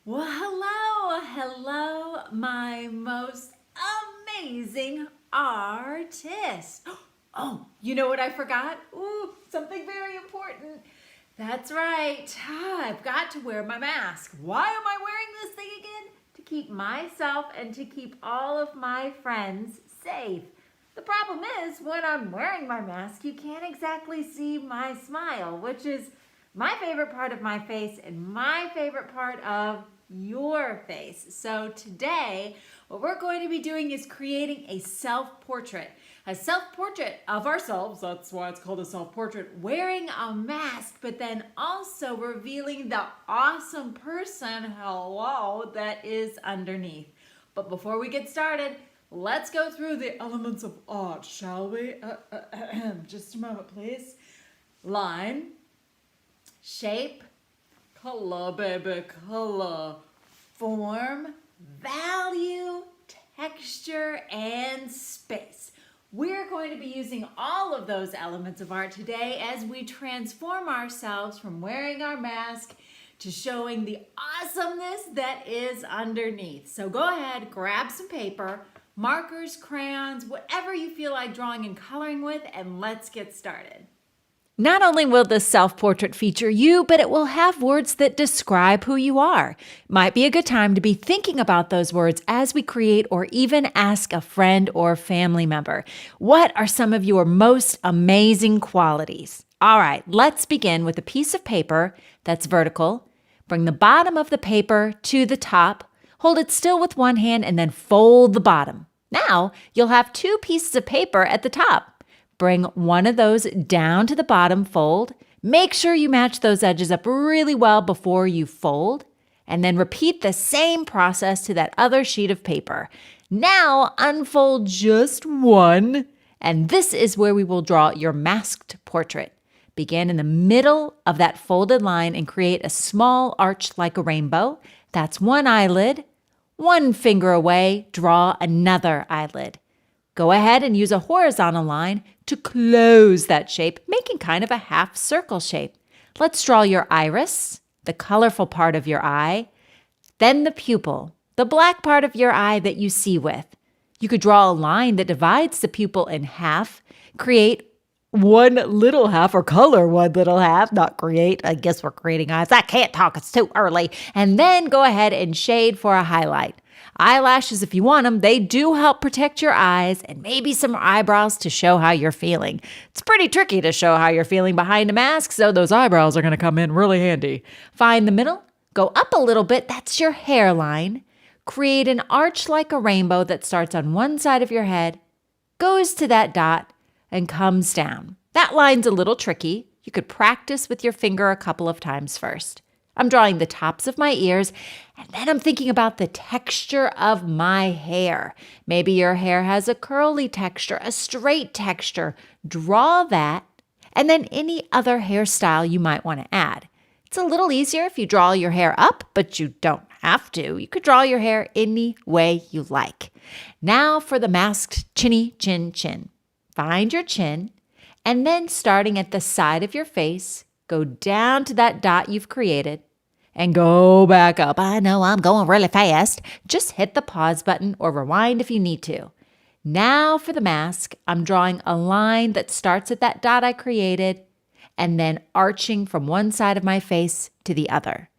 Well, hello, my most amazing artist. Oh, you know what I forgot? Ooh, something very important. That's right. I've got to wear my mask. Why am I wearing this thing again? To keep myself and to keep all of my friends safe. The problem is, when I'm wearing my mask, you can't exactly see my smile, which is my favorite part of my face and my favorite part of your face. So today, what we're going to be doing is creating a self-portrait. A self-portrait of ourselves, that's why it's called a self-portrait, wearing a mask, but then also revealing the awesome person, hello, that is underneath. But before we get started, let's go through the elements of art, shall we? Just a moment, please. Line, shape, color, baby, color, form, value, texture, and space. We're going to be using all of those elements of art today as we transform ourselves from wearing our mask to showing the awesomeness that is underneath. So go ahead, grab some paper, markers, crayons, whatever you feel like drawing and coloring with, and let's get started. Not only will this self-portrait feature you, but it will have words that describe who you are. Might be a good time to be thinking about those words as we create or even ask a friend or family member. What are some of your most amazing qualities? All right, let's begin with a piece of paper that's vertical. Bring the bottom of the paper to the top. Hold it still with one hand and then fold the bottom. Now, you'll have two pieces of paper at the top. Bring one of those down to the bottom fold. Make sure you match those edges up really well before you fold. And then repeat the same process to that other sheet of paper. Now unfold just one. And this is where we will draw your masked portrait. Begin in the middle of that folded line and create a small arch like a rainbow. That's one eyelid. One finger away, draw another eyelid. Go ahead and use a horizontal line to close that shape, making kind of a half circle shape. Let's draw your iris, the colorful part of your eye, then the pupil, the black part of your eye that you see with. You could draw a line that divides the pupil in half, create one little half or color one little half, not create. I guess we're creating eyes. I can't talk. It's too early. And then go ahead and shade for a highlight. Eyelashes, if you want them, they do help protect your eyes, and maybe some eyebrows to show how you're feeling. It's pretty tricky to show how you're feeling behind a mask, so those eyebrows are going to come in really handy. Find the middle, go up a little bit, that's your hairline. Create an arch like a rainbow that starts on one side of your head, goes to that dot, and comes down. That line's a little tricky. You could practice with your finger a couple of times first. I'm drawing the tops of my ears, and then I'm thinking about the texture of my hair. Maybe your hair has a curly texture, a straight texture. Draw that, and then any other hairstyle you might want to add. It's a little easier if you draw your hair up, but you don't have to. You could draw your hair any way you like. Now for the masked chinny chin chin. Find your chin, and then starting at the side of your face, go down to that dot you've created and go back up. I know I'm going really fast. Just hit the pause button or rewind if you need to. Now for the mask, I'm drawing a line that starts at that dot I created and then arching from one side of my face to the other.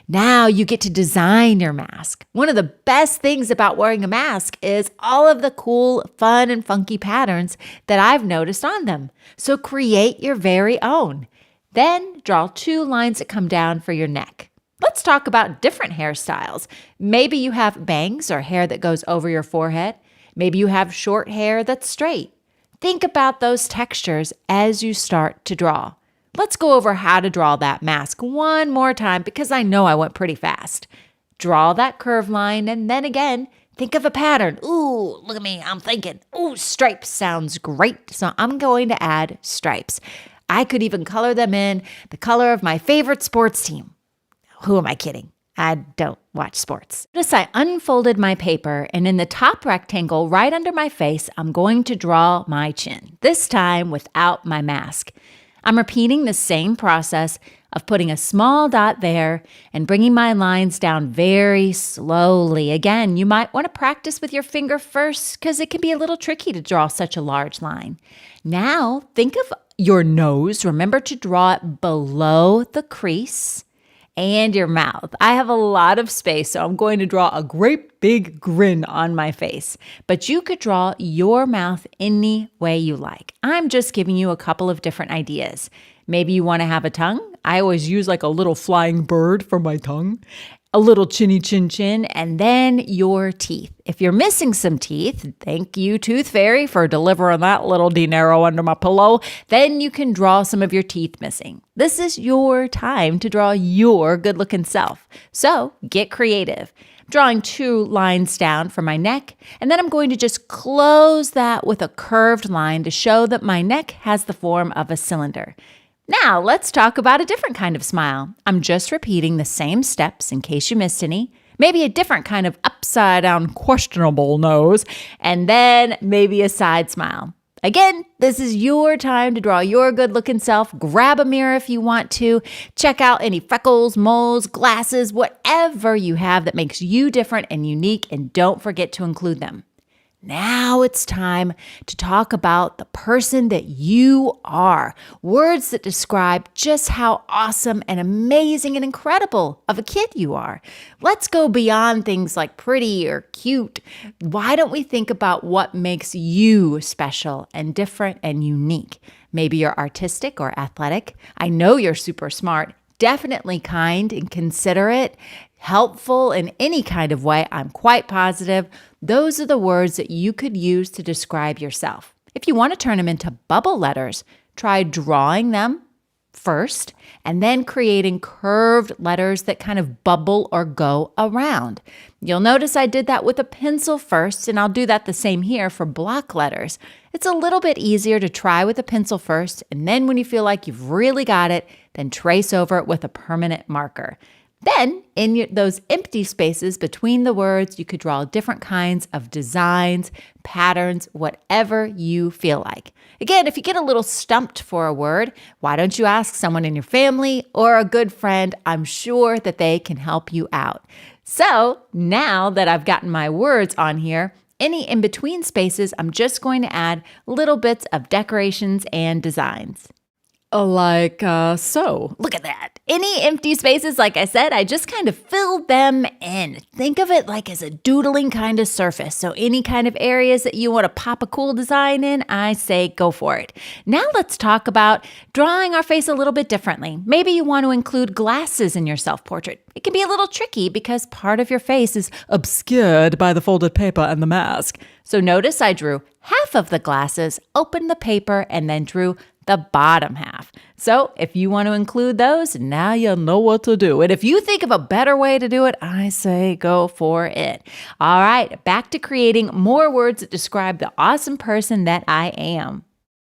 Now you get to design your mask. One of the best things about wearing a mask is all of the cool, fun, and funky patterns that I've noticed on them. So create your very own. Then draw two lines that come down for your neck. Let's talk about different hairstyles. Maybe you have bangs or hair that goes over your forehead. Maybe you have short hair that's straight. Think about those textures as you start to draw. Let's go over how to draw that mask one more time because I know I went pretty fast. Draw that curve line and then again, think of a pattern. Ooh, look at me, I'm thinking. Ooh, stripes sounds great. So I'm going to add stripes. I could even color them in the color of my favorite sports team. Who am I kidding? I don't watch sports. Notice I unfolded my paper, and in the top rectangle right under my face, I'm going to draw my chin, this time without my mask. I'm repeating the same process of putting a small dot there and bringing my lines down very slowly. Again, you might want to practice with your finger first because it can be a little tricky to draw such a large line. Now, think of your nose. Remember to draw it below the crease and your mouth. I have a lot of space, so I'm going to draw a great big grin on my face. But you could draw your mouth any way you like. I'm just giving you a couple of different ideas. Maybe you want to have a tongue. I always use like a little flying bird for my tongue. A little chinny chin chin, and then your teeth. If you're missing some teeth, thank you, Tooth Fairy, for delivering that little dinero under my pillow. Then you can draw some of your teeth missing. This is your time to draw your good-looking self. So get creative. Drawing 2 lines down for my neck, and then I'm going to just close that with a curved line to show that my neck has the form of a cylinder. Now, let's talk about a different kind of smile. I'm just repeating the same steps in case you missed any. Maybe a different kind of upside down questionable nose, and then maybe a side smile. Again, this is your time to draw your good-looking self. Grab a mirror if you want to. Check out any freckles, moles, glasses, whatever you have that makes you different and unique, and don't forget to include them. Now it's time to talk about the person that you are. Words that describe just how awesome and amazing and incredible of a kid you are. Let's go beyond things like pretty or cute. Why don't we think about what makes you special and different and unique? Maybe you're artistic or athletic. I know you're super smart. Definitely kind and considerate, helpful in any kind of way. I'm quite positive. Those are the words that you could use to describe yourself. If you want to turn them into bubble letters, try drawing them first and then creating curved letters that kind of bubble or go around. You'll notice I did that with a pencil first, and I'll do that the same here for block letters. It's a little bit easier to try with a pencil first, and then when you feel like you've really got it, then trace over it with a permanent marker. Then, in those empty spaces between the words, you could draw different kinds of designs, patterns, whatever you feel like. Again, if you get a little stumped for a word, why don't you ask someone in your family or a good friend? I'm sure that they can help you out. So, now that I've gotten my words on here, any in-between spaces, I'm just going to add little bits of decorations and designs. Like so. Look at that. Any empty spaces, like I said, I just kind of filled them in. Think of it like as a doodling kind of surface. So any kind of areas that you want to pop a cool design in, I say go for it. Now let's talk about drawing our face a little bit differently. Maybe you want to include glasses in your self-portrait. It can be a little tricky because part of your face is obscured by the folded paper and the mask. So notice I drew half of the glasses, opened the paper, and then drew the bottom half. So if you want to include those, now you know what to do. And if you think of a better way to do it, I say go for it. All right, back to creating more words that describe the awesome person that I am.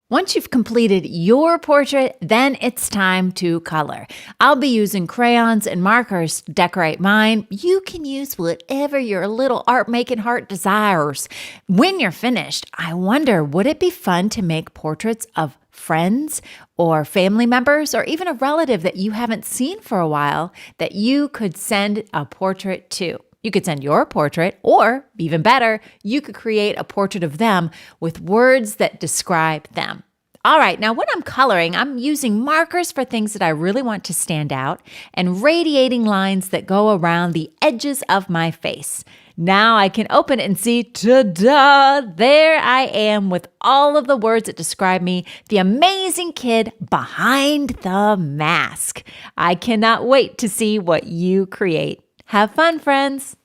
Once you've completed your portrait, then it's time to color. I'll be using crayons and markers to decorate mine. You can use whatever your little art-making heart desires. When you're finished, I wonder, would it be fun to make portraits of friends or family members or even a relative that you haven't seen for a while that you could send a portrait to? You could send your portrait, or even better, you could create a portrait of them with words that describe them. All right, now when I'm coloring, I'm using markers for things that I really want to stand out and radiating lines that go around the edges of my face. Now I can open it and see, ta-da, there I am with all of the words that describe me, the amazing kid behind the mask. I cannot wait to see what you create. Have fun, friends.